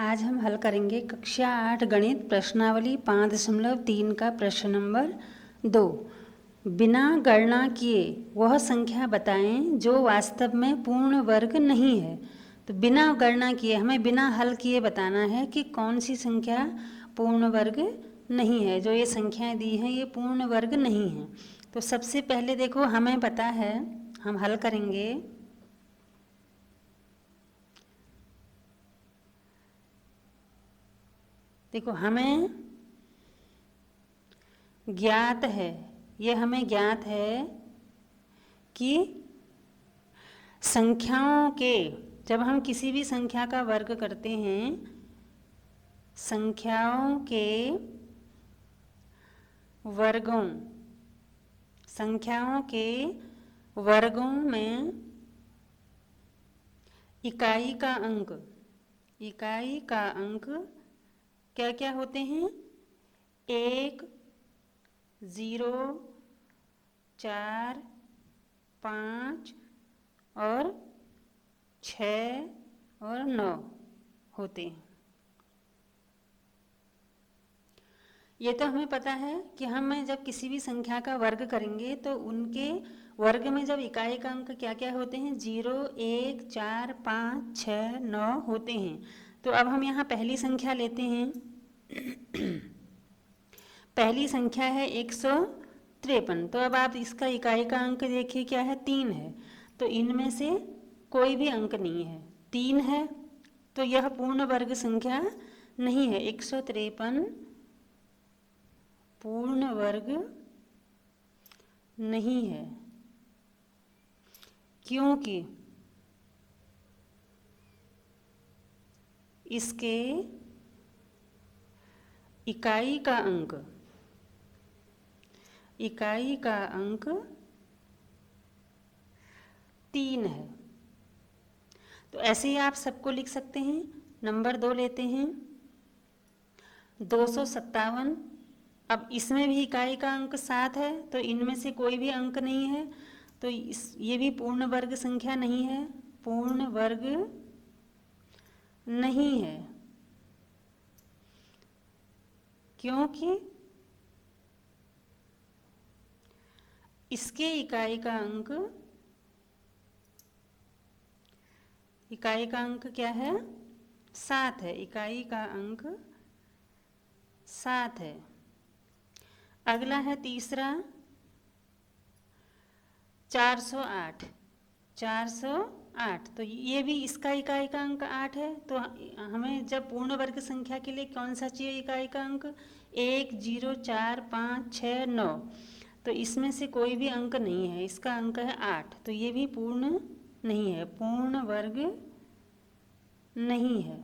आज हम हल करेंगे कक्षा 8 गणित प्रश्नावली 5.3 का प्रश्न नंबर 2। बिना गणना किए वह संख्या बताएं जो वास्तव में पूर्ण वर्ग नहीं है। तो बिना गणना किए, हमें बिना हल किए बताना है कि कौन सी संख्या पूर्ण वर्ग नहीं है। जो ये संख्याएं दी हैं ये पूर्ण वर्ग नहीं है। तो सबसे पहले देखो, हमें पता है, हम हल करेंगे। देखो, हमें ज्ञात है, ये हमें ज्ञात है कि संख्याओं के, जब हम किसी भी संख्या का वर्ग करते हैं, संख्याओं के वर्गों, संख्याओं के वर्गों में इकाई का अंक क्या क्या होते हैं? 1, 0, 4, 5 और 6 और 9 होते हैं। ये तो हमें पता है कि हम जब किसी भी संख्या का वर्ग करेंगे तो उनके वर्ग में जब इकाई का अंक क्या क्या होते हैं? 0, 1, 4, 5, 6, 9 होते हैं। तो अब हम यहाँ पहली संख्या लेते हैं। पहली संख्या है 153। तो अब आप इसका इकाई का अंक देखिए, क्या है? 3 है। तो इनमें से कोई भी अंक नहीं है, 3 है, तो यह पूर्ण वर्ग संख्या नहीं है। 153 पूर्ण वर्ग नहीं है, क्योंकि इसके इकाई का अंक 3 है। तो ऐसे ही आप सबको लिख सकते हैं। नंबर 2 लेते हैं, 257। अब इसमें भी इकाई का अंक 7 है, तो इनमें से कोई भी अंक नहीं है, तो ये भी पूर्ण वर्ग संख्या नहीं है, पूर्ण वर्ग नहीं है, क्योंकि इसके इकाई का अंक क्या है? 7 है। इकाई का अंक 7 है। अगला है तीसरा, 408। 408, तो ये भी इसका इकाई का अंक 8 है। तो हमें जब पूर्ण वर्ग संख्या के लिए कौन सा चाहिए इकाई का अंक? 1, 0, 4, 5, 6, 9। तो इसमें से कोई भी अंक नहीं है, इसका अंक है 8। तो ये भी पूर्ण नहीं है, पूर्ण वर्ग नहीं है,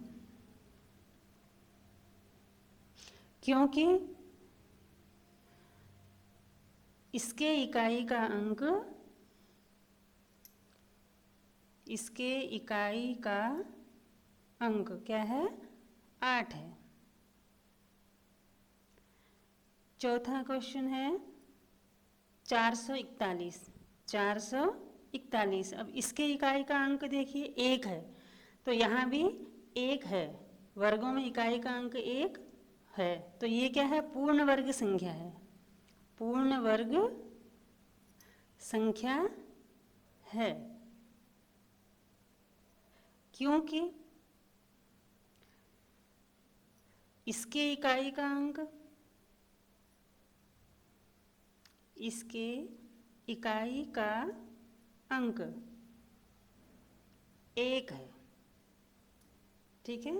क्योंकि इसके इकाई का अंक क्या है? 8 है। चौथा क्वेश्चन है 441। 441, अब इसके इकाई का अंक देखिए 1 है, तो यहाँ भी 1 है। वर्गों में इकाई का अंक 1 है, तो ये क्या है? पूर्ण वर्ग संख्या है, पूर्ण वर्ग संख्या है, क्योंकि इसके इकाई का अंक 1 है। ठीक है।